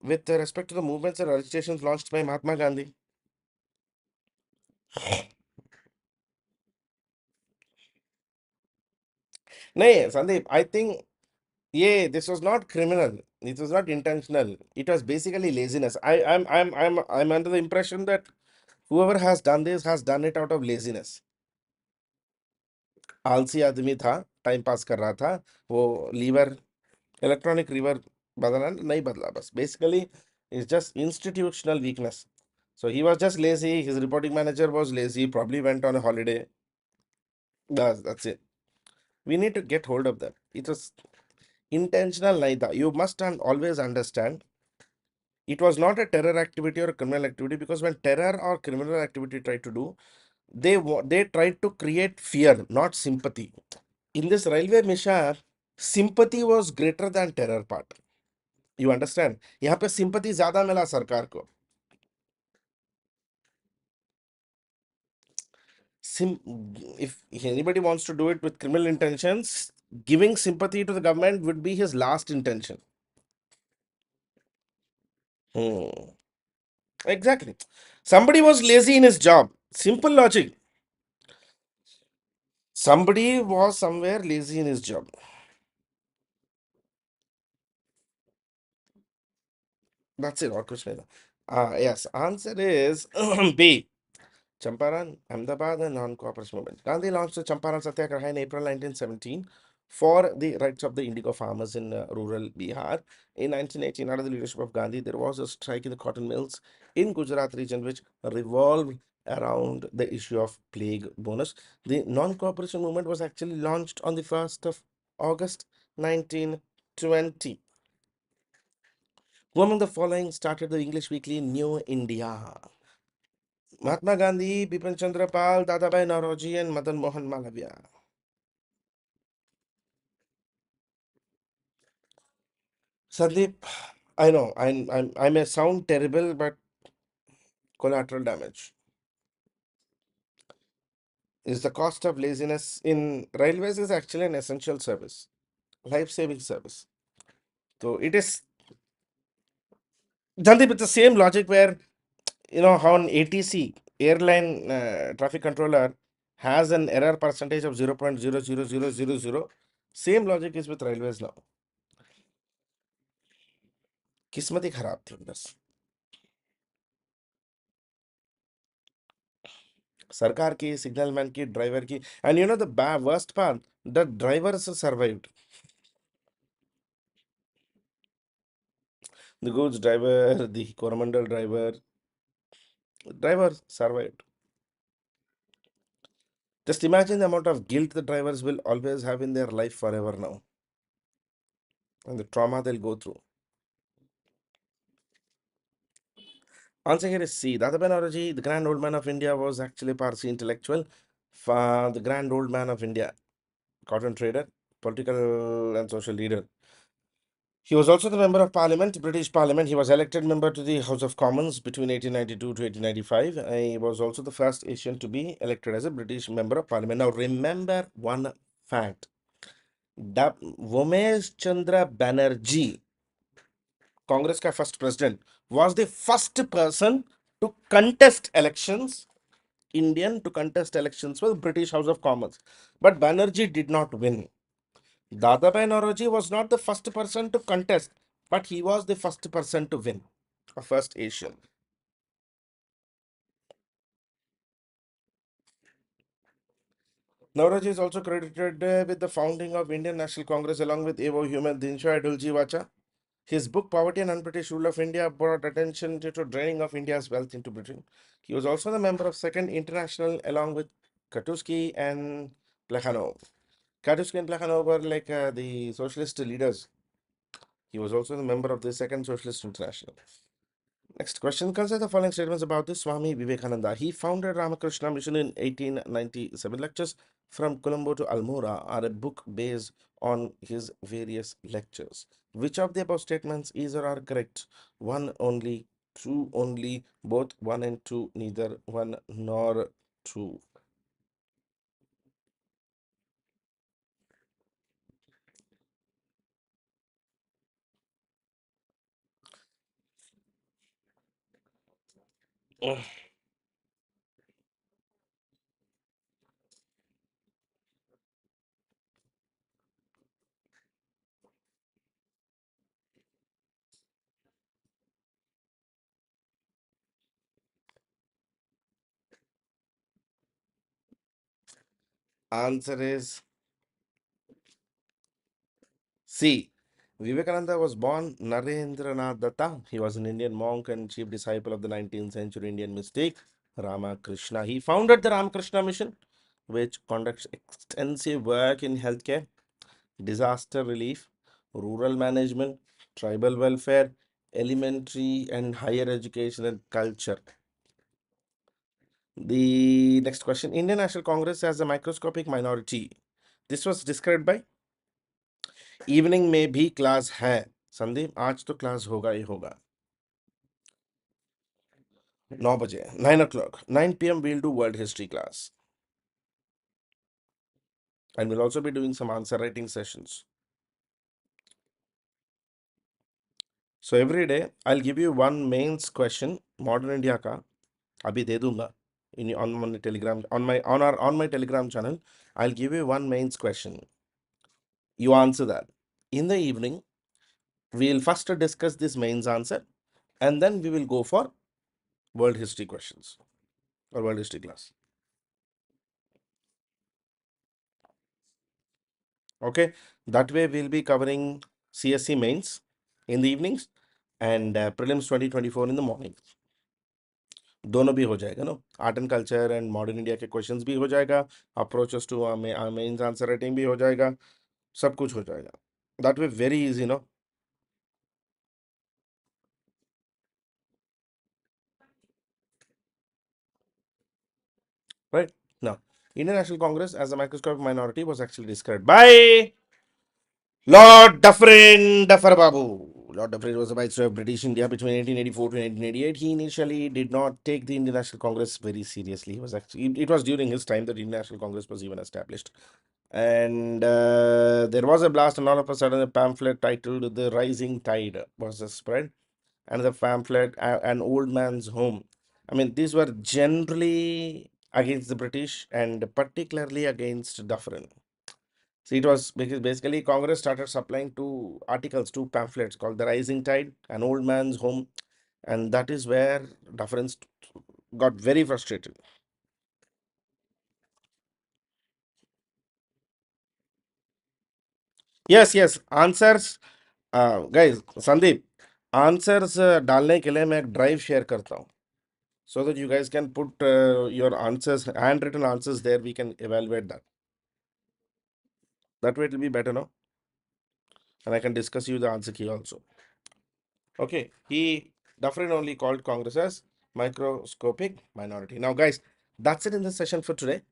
with respect to the movements and agitations launched by Mahatma Gandhi? Nay, Sandeep, I think yeah, this was not criminal. It was not intentional. It was basically laziness. I'm under the impression that whoever has done this has done it out of laziness. आलसी आदमी था, time pass कर रहा था, वो liver electronic liver बदला नहीं बदला बस basically it's just institutional weakness. So he was just lazy. His reporting manager was lazy. Probably went on a holiday. That's it. We need to get hold of that. It was intentional neither. You must always understand it was not a terror activity or a criminal activity because when terror or criminal activity tried to do, they tried to create fear, not sympathy. In this railway mishap, sympathy was greater than terror part. You understand? यहाँ पे sympathy ज़्यादा मिला सरकार को. Sim if anybody wants to do it with criminal intentions, giving sympathy to the government would be his last intention. Hmm. Exactly. Somebody was lazy in his job. Simple logic. Somebody was somewhere lazy in his job. That's it. Or question. Yes. Answer is B. Champaran, Ahmedabad, and non-cooperation movement. Gandhi launched the Champaran Satyagraha in April 1917 for the rights of the indigo farmers in rural Bihar. In 1918, under the leadership of Gandhi, there was a strike in the cotton mills in Gujarat region, which revolved around the issue of plague bonus. The non-cooperation movement was actually launched on the 1st of August 1920. Who among the following started the English weekly New India? Mahatma Gandhi, Bipin Chandra Pal, Dadabhai Nauroji, and Madan Mohan Malaviya. Sandeep, I know I may sound terrible, but collateral damage is the cost of laziness in railways is actually an essential service, life-saving service. So it is Sandeep, it's the same logic where how an ATC airline traffic controller has an error percentage of 0.00000. Same logic is with railways now. किस्मत ही खराब थी बस. सरकार की, signal man की, driver की, and the worst part, the drivers survived. The goods driver, the Coromandel driver survived. Just imagine the amount of guilt the drivers will always have in their life forever now, and the trauma they'll go through. Answer here is C. Dadabai Naoroji, the Grand Old Man of India, was actually Parsi intellectual. The Grand Old Man of India, cotton trader, political and social leader. He was also the member of Parliament, British Parliament. He was elected member to the House of Commons between 1892 to 1895. He was also the first Asian to be elected as a British member of Parliament. Now, remember one fact. Vomesh Chandra Banerjee, Congress ka first president, was the first person to contest elections, Indian to contest elections with British House of Commons. But Banerjee did not win. Dadabhai Naoroji was not the first person to contest, but he was the first person to win, a first Asian. Nauraji is also credited with the founding of Indian National Congress along with Evo Human Dinsha Adulji Vacha. His book Poverty and Unbritish Rule of India brought attention to draining of India's wealth into Britain. He was also the member of Second International along with Katuski and Plekhanov. Katuski and Plekhanov were like the socialist leaders. He was also the member of the Second Socialist International. Next question. Consider the following statements about this Swami Vivekananda. He founded Ramakrishna Mission in 1897. Lectures from Colombo to Almora are a book based on his various lectures. Which of the above statements is or are correct? One only, two only, both one and two, neither one nor two. Answer is C. Vivekananda was born Narendranath Datta. He was an Indian monk and chief disciple of the 19th century Indian mystic Ramakrishna. He founded the Ramakrishna Mission, which conducts extensive work in healthcare, disaster relief, rural management, tribal welfare, elementary and higher education and culture. The next question. Indian National Congress has a microscopic minority. This was described by evening में भी class है संदीप आज तो class होगा ही होगा 9 बजे 9 o'clock 9 p.m. we'll do world history class and we'll also be doing some answer writing sessions. So every day I'll give you one mains question modern India का अभी दे दूंगा in on my telegram on my telegram channel. I'll give you one mains question. You answer that. In the evening we'll first discuss this mains answer and then we will go for world history questions or world history class. Okay, that way we'll be covering CSC mains in the evenings and prelims 2024 in the morning. दोनों भी हो जाएगा ना art and culture and modern India के questions भी हो जाएगा approaches to mains answer writing भी हो जाएगा सब कुछ हो जाएगा that way very easy no right now Indian National Congress as a microscopic minority was actually described by Lord Dufferin, Duffer Babu. Lord Dufferin was the viceroy of British India between 1884 to 1888. He initially did not take the Indian National Congress very seriously. He was actually it was during his time that the Indian National Congress was even established. And there was a blast, and all of a sudden, a pamphlet titled "The Rising Tide" was spread, and the pamphlet "An Old Man's Home." I mean, these were generally against the British and particularly against Dufferin. See, it was because basically Congress started supplying two articles, two pamphlets called The Rising Tide, An Old Man's Home, and that is where Dufferin got very frustrated. Yes, yes, answers, guys, Sandeep, answers डालने के लिए मैं एक drive share करता हूँ so that you guys can put your answers, handwritten answers there, we can evaluate that. That way it will be better, no? And I can discuss you the answer key also. Okay, he Dufferin only called Congress as microscopic minority. Now, guys, that's it in the session for today.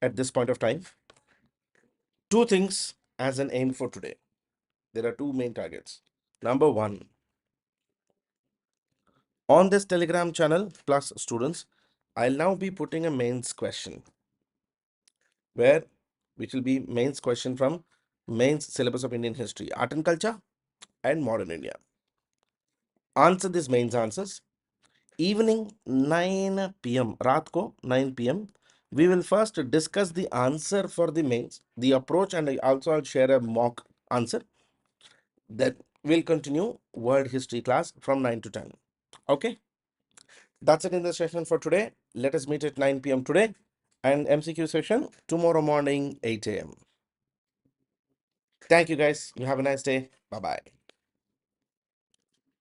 At this point of time, two things as an aim for today. There are two main targets. Number one, on this Telegram channel plus students, I'll now be putting a mains question where which will be mains question from mains syllabus of Indian history, art and culture, and modern India. Answer these mains answers. Evening 9 p.m. रात को 9 p.m. we will first discuss the answer for the mains, the approach, and also I'll share a mock answer. Then we'll continue world history class from 9 to 10. Okay, that's it in the session for today. Let us meet at 9 p.m. today. and MCQ session tomorrow morning 8 a.m. Thank you guys. You have a nice day. Bye bye.